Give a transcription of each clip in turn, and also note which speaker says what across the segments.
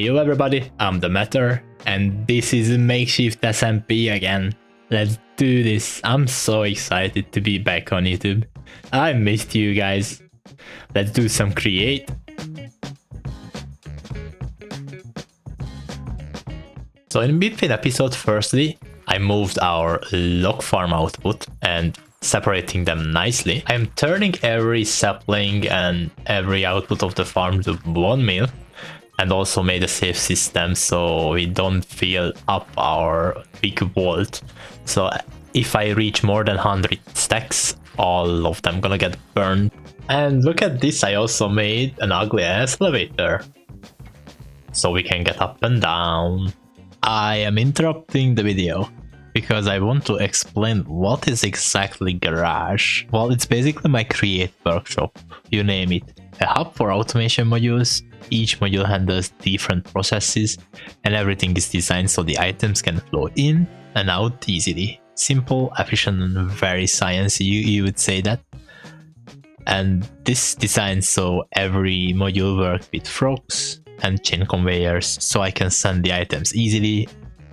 Speaker 1: Yo everybody, I'm the Matter, and this is MakeShift SMP again. Let's do this. I'm so excited to be back on YouTube. I missed you guys. Let's do some create. So in between episodes, firstly, I moved our log farm output and separating them nicely. I'm turning every sapling and every output of the farm to one mill, and also made a safe system so we don't fill up our big vault. So if I reach more than 100 stacks, all of them gonna get burned. And look at this, I also made an ugly ass elevator so we can get up and down. I am interrupting the video because I want to explain what is exactly Gearage. Well, it's basically my create workshop, you name it. A hub for automation modules. Each module handles different processes and everything is designed so the items can flow in and out easily. Simple, efficient, and very sciencey, you would say that. And this designed so every module works with frogs and chain conveyors, so I can send the items easily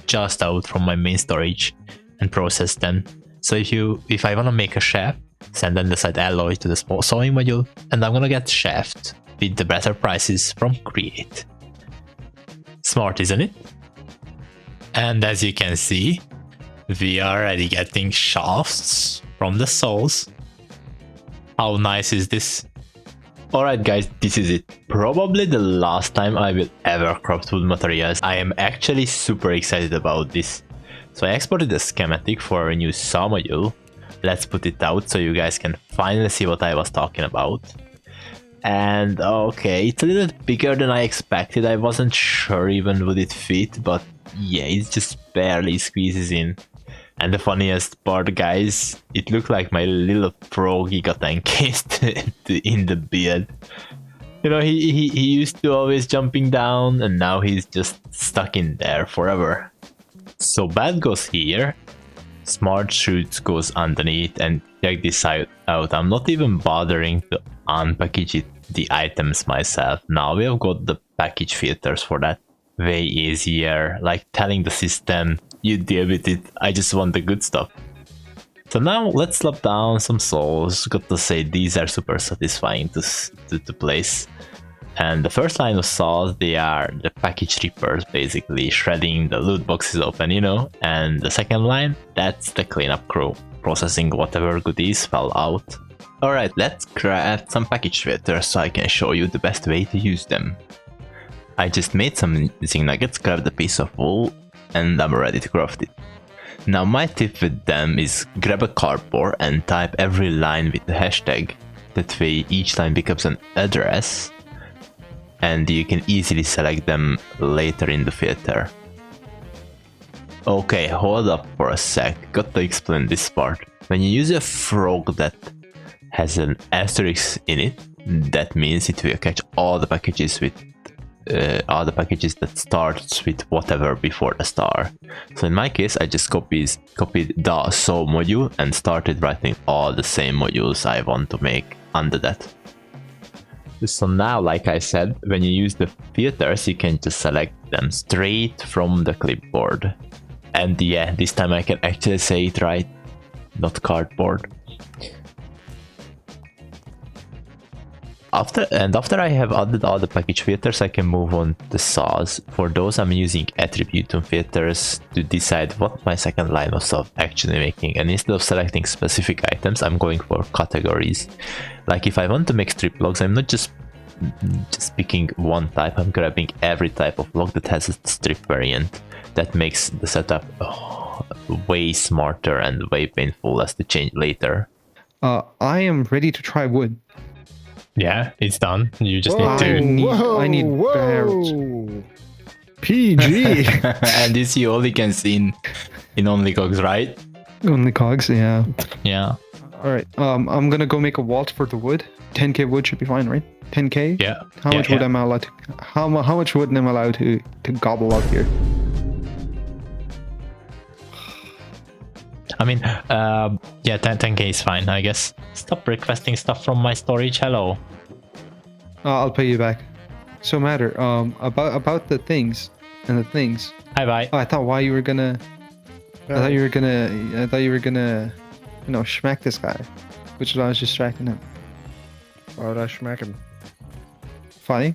Speaker 1: just out from my main storage and process them. So if I want to make a shaft, send andesite alloy to the sewing module, and I'm gonna get shaft with the better prices from create. Smart, isn't it? And as you can see, we are already getting shafts from the souls. How nice is this? Alright guys, this is it. Probably the last time I will ever craft wood materials. I am actually super excited about this. So I exported the schematic for a new saw module. Let's put it out so you guys can finally see what I was talking about. And okay, it's a little bigger than I expected. I wasn't sure even would it fit, but yeah, it just barely squeezes in. And the funniest part, guys, it looked like my little froggy got encased in the build. You know, he used to always jumping down, and now he's just stuck in there forever. So bad goes here, smart shoots goes underneath, and check this out. I'm not even bothering to unpackage the items myself. Now we have got the package filters for that. Way easier, like telling the system, you deal with it, I just want the good stuff. So now let's slap down some souls. Got to say, these are super satisfying to place. And the first line of saws, they are the package rippers, basically shredding the loot boxes open, you know. And the second line, that's the cleanup crew, processing whatever goodies fell out. Alright, let's craft some package filters so I can show you the best way to use them. I just made some zinc nuggets, grabbed a piece of wool, and I'm ready to craft it. Now my tip with them is grab a cardboard and type every line with the hashtag. That way each line becomes an address, and you can easily select them later in the filter. Okay, hold up for a sec, got to explain this part. When you use a frog that has an asterisk in it, that means it will catch all the packages that starts with whatever before the star. So in my case, I just copied the sew module and started writing all the same modules I want to make under that. So now, like I said, when you use the filters, you can just select them straight from the clipboard. And yeah, this time I can actually say it right, not cardboard. After I have added all the package filters, I can move on to saws. For those, I'm using attribute on filters to decide what my second line of saw actually making. And instead of selecting specific items, I'm going for categories. Like if I want to make strip logs, I'm not just picking one type, I'm grabbing every type of log that has a strip variant. That makes the setup way smarter and way painful as to change later.
Speaker 2: I am ready to try wood.
Speaker 1: Yeah, it's done. You just need to...
Speaker 2: I need barrels.
Speaker 3: PG.
Speaker 1: And this you only can see in only cogs, right?
Speaker 2: Only cogs, yeah.
Speaker 1: Yeah.
Speaker 2: Alright, I'm gonna go make a vault for the wood. 10k wood should be fine, right? 10k?
Speaker 1: Yeah.
Speaker 2: How much wood am I allowed to... How much wood am I allowed to gobble up here?
Speaker 1: I mean, yeah, 10k is fine, I guess. Stop requesting stuff from my storage, hello.
Speaker 2: I'll pay you back. So matter. About the things and the things.
Speaker 1: Hi, bye.
Speaker 2: Oh, I thought why you were gonna. I thought you were gonna. You know, smack this guy, which is why I was distracting him.
Speaker 3: Why would I smack him?
Speaker 2: Funny.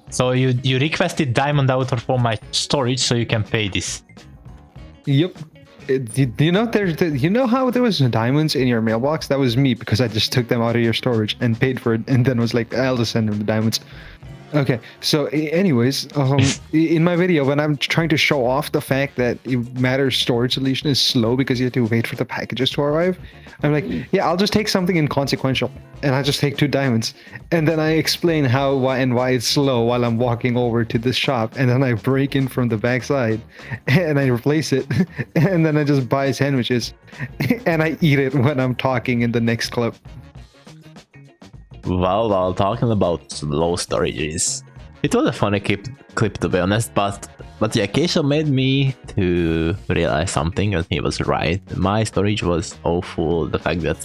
Speaker 1: So you requested diamond out for my storage so you can pay this.
Speaker 2: Yep. You know you know how there was diamonds in your mailbox? That was me because I just took them out of your storage and paid for it, and then was like, I'll just send him the diamonds. Okay, so anyways, in my video, when I'm trying to show off the fact that Matter's storage solution is slow because you have to wait for the packages to arrive, I'm like, yeah, I'll just take something inconsequential, and I just take 2 diamonds, and then I explain why it's slow while I'm walking over to the shop, and then I break in from the backside, and I replace it, and then I just buy sandwiches, and I eat it when I'm talking in the next clip.
Speaker 1: Well, while talking about slow storages, it was a funny clip to be honest, but yeah, Keisha made me to realize something, and he was right. My storage was awful. The fact that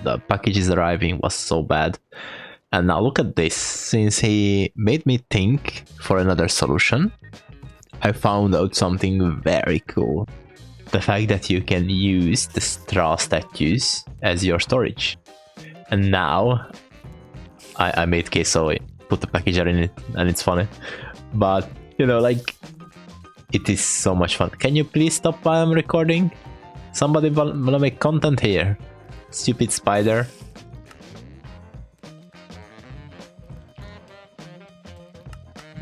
Speaker 1: the packages arriving was so bad. And now look at this. Since he made me think for another solution, I found out something very cool. The fact that you can use the straw statues as your storage. And now I made queso, put the packager in it, and it's funny. But, you know, like, it is so much fun. Can you please stop while I'm recording? Somebody wanna make content here. Stupid spider.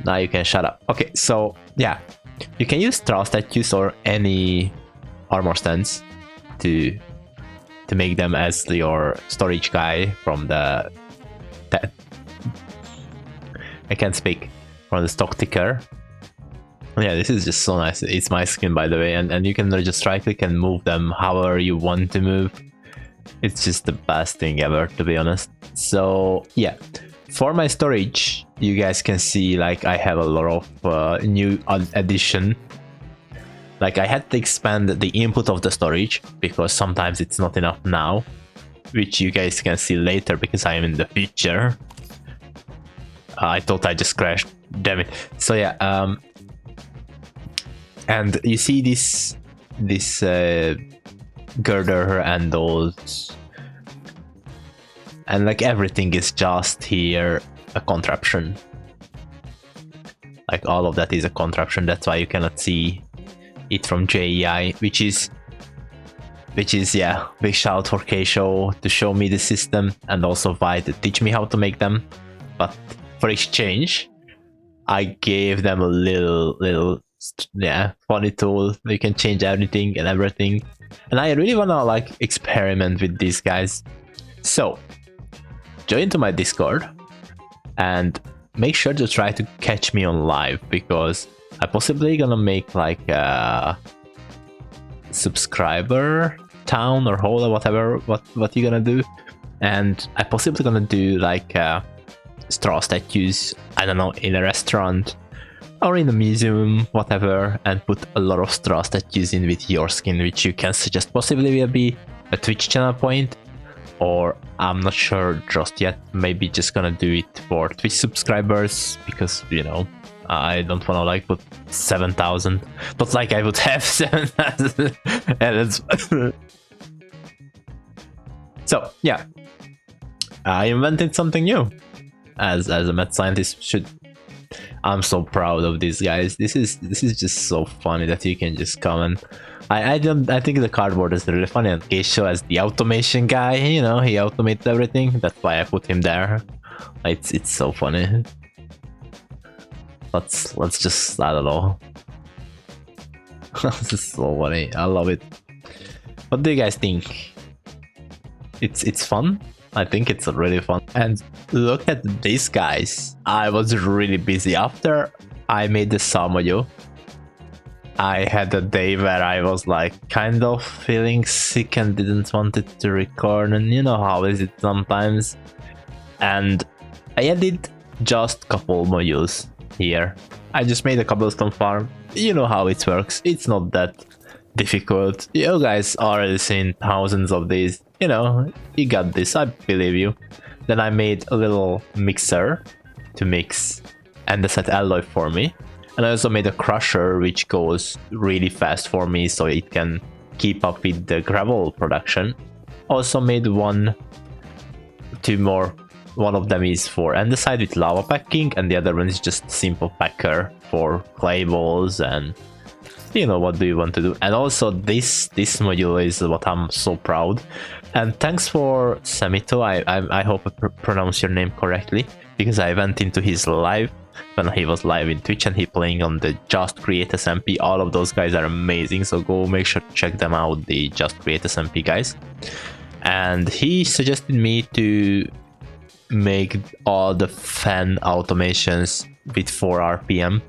Speaker 1: Now you can shut up. Okay, so, yeah. You can use straw statues or any armor stands to make them as your storage guy from the... I can't speak, from the stock ticker. Yeah, this is just so nice. It's my skin, by the way, and you can just right click and move them however you want to move. It's just the best thing ever, to be honest. So yeah, for my storage, you guys can see like I have a lot of new addition. Like I had to expand the input of the storage because sometimes it's not enough now, which you guys can see later because I am in the future. I thought I just crashed, damn it. So yeah, and you see this girder and those, and like everything is just here a contraption. Like all of that is a contraption. That's why you cannot see it from JEI, which is yeah, big shout for Keisho to show me the system, and also Vi to teach me how to make them. But for exchange, I gave them a little yeah, funny tool. You can change everything and everything, and I really wanna like experiment with these guys. So join to my Discord and make sure to try to catch me on live, because I possibly gonna make like a subscriber town or hall or whatever what you gonna do, and I possibly gonna do like straw statues, I don't know, in a restaurant or in a museum, whatever, and put a lot of straw statues in with your skin, which you can suggest possibly will be a Twitch channel point, or I'm not sure just yet, maybe just gonna do it for Twitch subscribers, because, you know, I don't wanna like put 7,000, but like I would have 7,000. So yeah, I invented something new. As a mad scientist should. I'm so proud of these guys. This is just so funny that you can just come and I think the cardboard is really funny, and Keisho as the automation guy, you know, he automates everything. That's why I put him there. It's so funny. Let's just, I don't know. This is so funny. I love it. What do you guys think? It's fun. I think it's really fun. And look at these guys. I was really busy after I made the Samoyo. I had a day where I was like kind of feeling sick and didn't want it to record, and you know how is it sometimes. And I added just couple modules here. I just made a cobblestone farm. You know how it works. It's not that difficult. You guys already seen thousands of these. You know, you got this, I believe you. Then I made a little mixer to mix andesite alloy for me. And I also made a crusher which goes really fast for me so it can keep up with the gravel production. Also made two more. One of them is for andesite with lava packing, and the other one is just simple packer for clay balls and you know what do you want to do. And also this module is what I'm so proud. And thanks for Samito. I hope I pronounce your name correctly, because I went into his live when he was live in Twitch and he playing on the Just Create SMP. All of those guys are amazing, so go make sure to check them out, the Just Create SMP guys. And he suggested me to make all the fan automations with 4 RPM,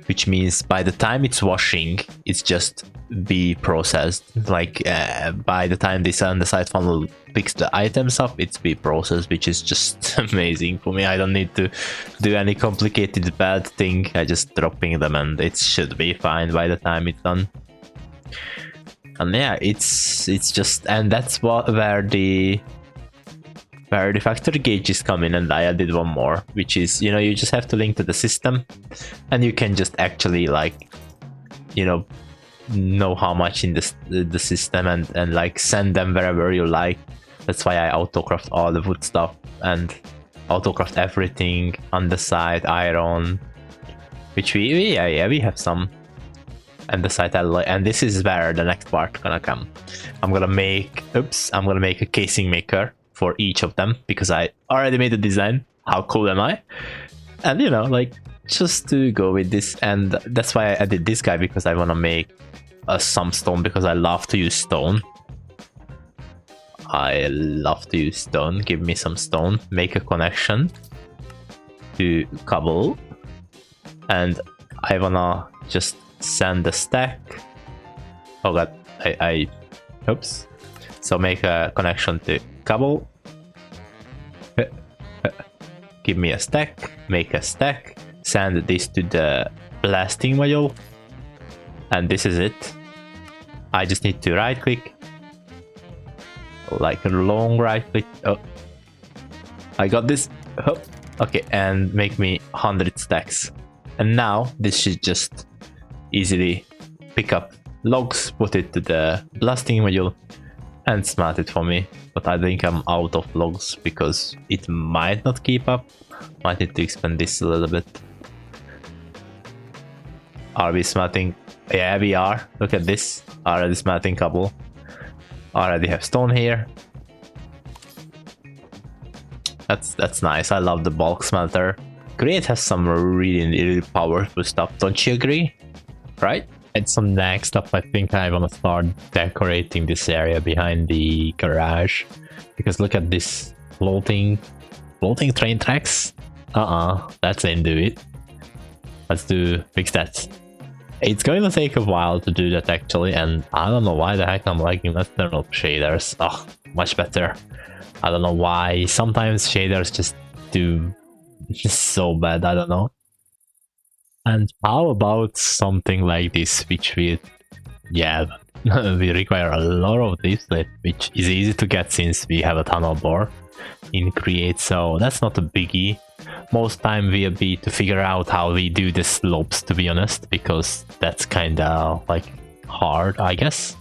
Speaker 1: which means by the time it's washing, it's just be processed. Like by the time this andesite funnel picks the items up, it's be processed, which is just amazing for me. I don't need to do any complicated bad thing. I just dropping them and it should be fine by the time it's done. And yeah, it's just, and that's where the factory gauges come in. And I added one more, which is, you know, you just have to link to the system and you can just actually like, you know how much in the system and like send them wherever you like. That's why I autocraft all the wood stuff and autocraft everything on the side, iron, which we have some, and the side alloy. And this is where the next part gonna come. I'm gonna make a casing maker for each of them, because I already made the design. How cool am I? And you know, like, just to go with this. And that's why I did this guy, because I want to make some stone, because I love to use stone. Give me some stone. Make a connection to cobble, and I wanna just send the stack. Oh god, oops. So make a connection to cobble. Give me a stack, make a stack, send this to the blasting module, and this is it. I just need to right click, like a long right click. Oh, I got this. Oh, okay, and make me 100 stacks. And now this should just easily pick up logs, put it to the blasting module, and smelt it for me. But I think I'm out of logs because it might not keep up. Might need to expand this a little bit. Are we smelting? Yeah, we are. Look at this. Already smelting cobble. Already have stone here. That's nice. I love the bulk smelter. Create has some really powerful stuff. Don't you agree? Right? And some next stuff, I think I want to start decorating this area behind the garage, because look at this floating train tracks. That ain't do it. Let's fix that. It's going to take a while to do that actually, and I don't know why the heck I'm liking external shaders. Oh, much better. I don't know why. Sometimes shaders just do so bad. I don't know. And how about something like this, which we require a lot of this, which is easy to get since we have a tunnel bore in Create, so that's not a biggie. Most time we'll be to figure out how we do the slopes, to be honest, because that's kinda like hard, I guess.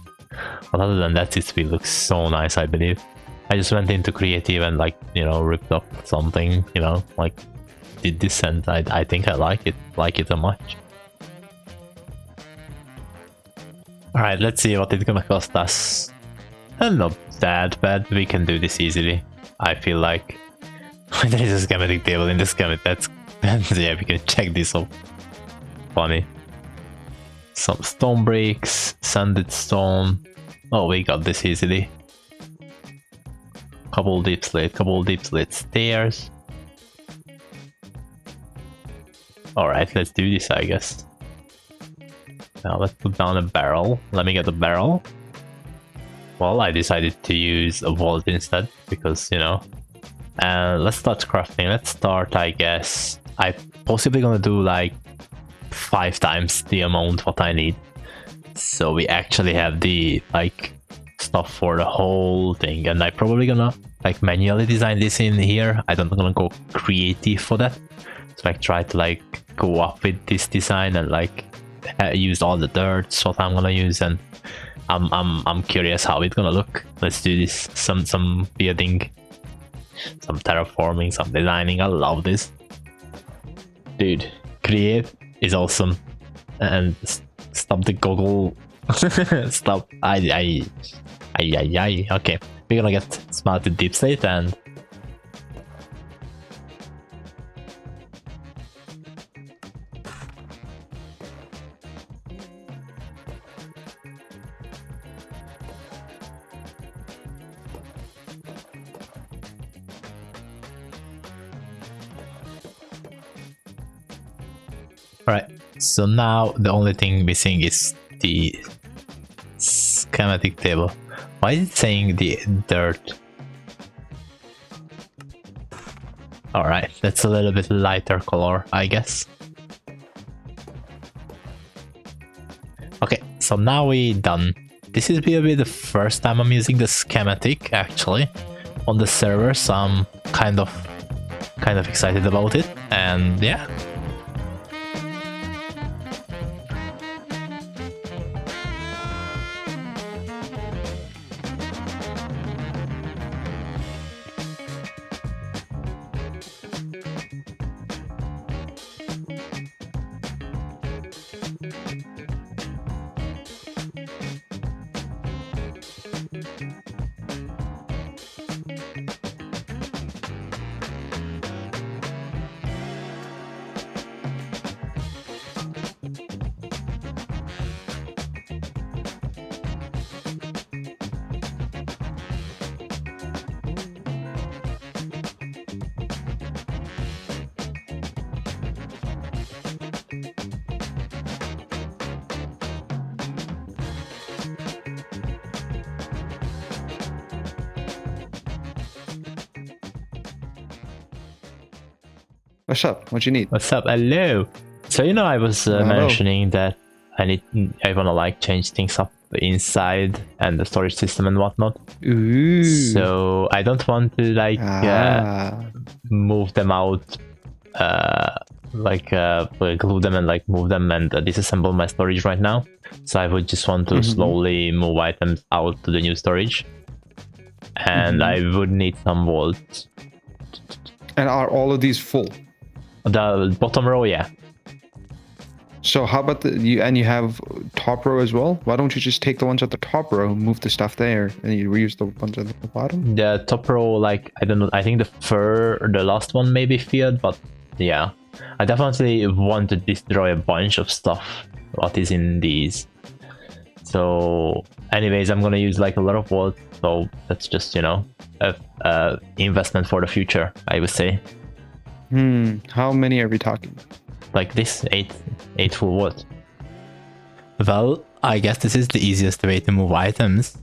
Speaker 1: But other than that, it will look so nice, I believe. I just went into creative and like, you know, ripped up something, you know, like did this, and I think I like it so much. Alright, let's see what it's gonna cost us. And not that bad, we can do this easily. I feel like there is a schematic table in the schematic. That's yeah, we can check this out. Funny. Some stone bricks, sanded stone. Oh, we got this easily. Couple deep slate stairs. Alright, let's do this, I guess. Now let's put down a barrel. Let me get a barrel. Well, I decided to use a vault instead, because, you know. And let's start crafting. Let's start, I guess. I'm possibly gonna do like 5 times the amount what I need. So we actually have the like stuff for the whole thing. And I'm probably gonna like manually design this in here. I don't gonna go creative for that. to like try to like go up with this design and like use all the dirt what I'm gonna use, and I'm curious how it's gonna look. Let's do this. Some building, some terraforming, some designing. I love this, dude. Create is awesome, and stop the goggle. Stop. I. Okay, we're gonna get smarted deep state and. Alright, so now the only thing missing is the schematic table. Why is it saying the dirt? Alright, that's a little bit lighter color, I guess. Okay, so now we done. This is will be the first time I'm using the schematic actually on the server, so I'm kind of excited about it, and yeah.
Speaker 2: What's up? What you need?
Speaker 1: What's up? Hello. So I was mentioning that I wanna like change things up inside and the storage system and whatnot.
Speaker 2: Ooh.
Speaker 1: So I don't want to like move them out, glue them and like move them and disassemble my storage right now. So I would just want to slowly move items out to the new storage, and I would need some vaults.
Speaker 2: And are all of these full?
Speaker 1: The bottom row, yeah.
Speaker 2: So how about you have top row as well? Why don't you just take the ones at the top row, move the stuff there, and you reuse the ones at the bottom?
Speaker 1: The top row, like, I don't know, I think the last one may be feared, but yeah. I definitely want to destroy a bunch of stuff what is in these. So anyways, I'm gonna use like a lot of vault, so that's just, a investment for the future, I would say.
Speaker 2: How many are we talking?
Speaker 1: Like this, eight full what? Well, I guess this is the easiest way to move items.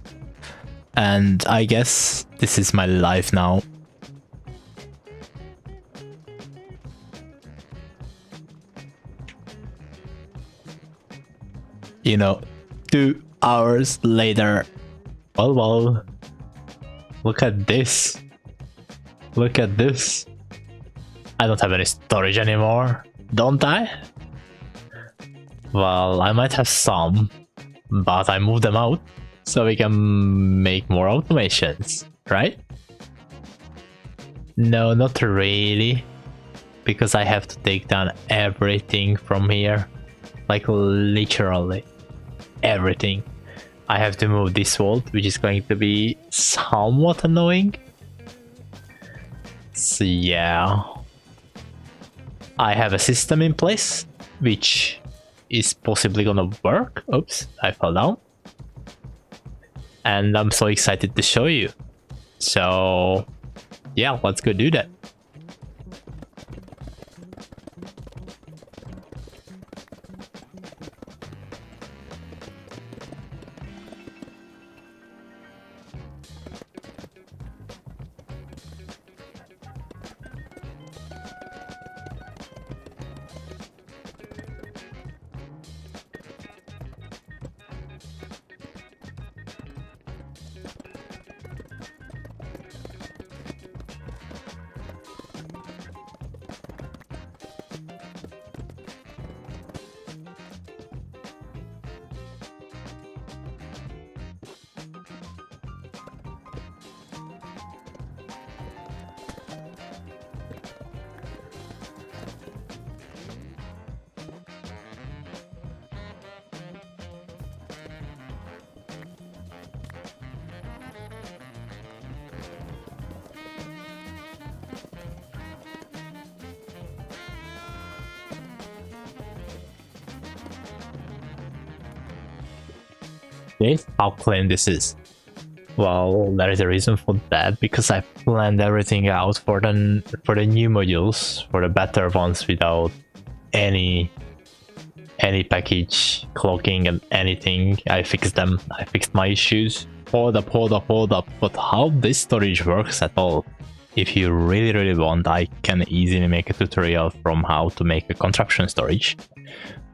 Speaker 1: And I guess this is my life now. You know, 2 hours later. Well, look at this. Look at this. I don't have any storage anymore, don't I? Well, I might have some, but I moved them out so we can make more automations, right? No, not really, because I have to take down everything from here, like literally everything. I have to move this vault, which is going to be somewhat annoying. So yeah, I have a system in place which is possibly gonna work. Oops, I fell down. And I'm so excited to show you. So yeah, let's go do that. this, how clean this is. Well, there is a reason for that, because I planned everything out for the new modules, for the better ones, without any package clogging and anything. I fixed them. I fixed my issues. Hold up. But how this storage works at all? If you really want, I can easily make a tutorial from how to make a contraption storage.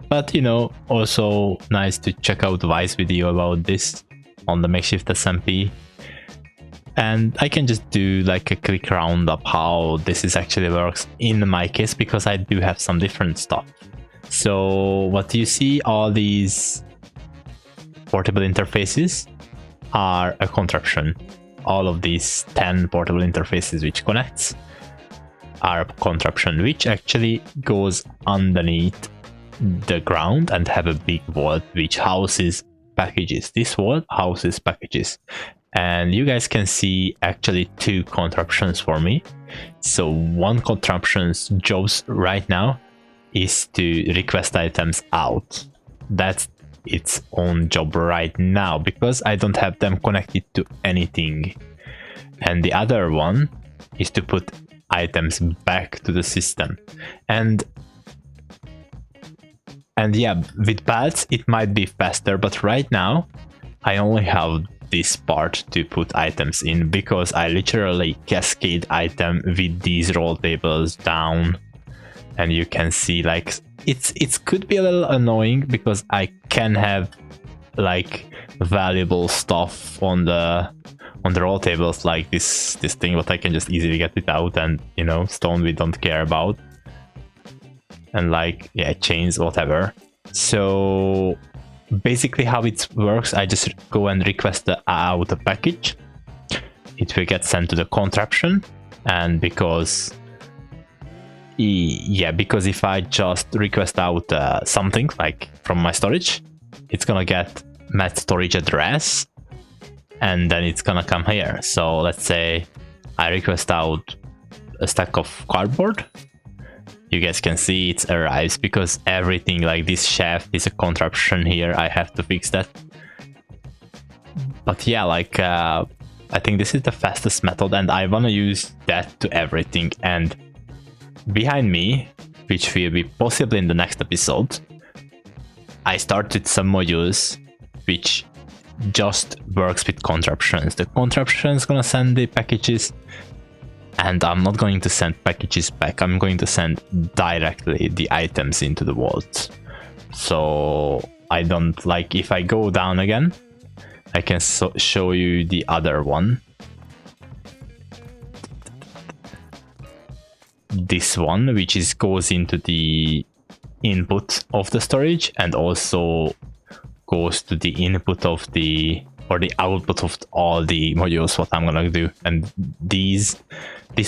Speaker 1: But you know, also nice to check out Vice video about this on the MakeShift SMP. And I can just do like a quick roundup how this is actually works in my case, because I do have some different stuff. So what you see, all these portable interfaces are a contraption. All of these 10 portable interfaces which connects are a contraption, which actually goes underneath the ground and have a big vault which houses packages. This vault houses packages, and you guys can see actually two contraptions for me. So one contraption's jobs right now is to request items out. That's its own job right now, because I don't have them connected to anything. And the other one is to put items back to the system. And yeah, with pads it might be faster, but right now I only have this part to put items in, because I literally cascade item with these roll tables down. And you can see like it could be a little annoying, because I can have like valuable stuff on the roll tables, like this thing, but I can just easily get it out, and you know, stone we don't care about, and like, yeah, chains, whatever. So basically how it works, I just go and request out a package. It will get sent to the contraption, and because if I just request out something like from my storage, it's gonna get met storage address, and then it's gonna come here. So let's say I request out a stack of cardboard. You guys can see it arrives, because everything like this shaft is a contraption here. I have to fix that. But yeah, like I think this is the fastest method, and I wanna use that to everything. And behind me, which will be possibly in the next episode, I started some modules which just works with contraptions. The contraption is gonna send the packages, and I'm not going to send packages back. I'm going to send directly the items into the vault. So I don't, like, if I go down again, I can show you the other one. This one, which goes into the input of the storage, and also goes to the input of the output of all the modules, what I'm gonna do. And this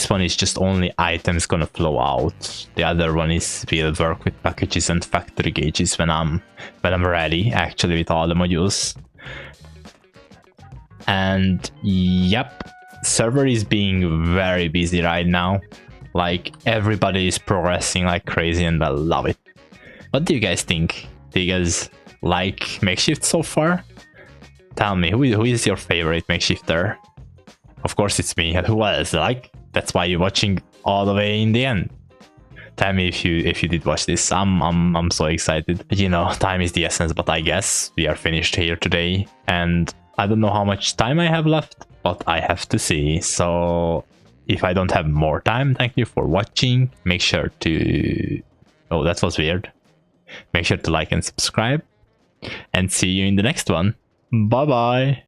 Speaker 1: one is just only items gonna flow out. The other one will work with packages and factory gauges when I'm ready, actually, with all the modules. And yep, server is being very busy right now. Like, everybody is progressing like crazy, and I love it. What do you guys think? Do you guys like MakeShift so far? Tell me, who is your favorite MakeShifter? Of course it's me, and who else? Like, that's why you're watching all the way in the end. Tell me if you did watch this. I'm so excited. You know, time is the essence, but I guess we are finished here today, and I don't know how much time I have left, but I have to see. So if I don't have more time, thank you for watching. Make sure to... Oh, that was weird. Make sure to like and subscribe, and see you in the next one. Bye bye.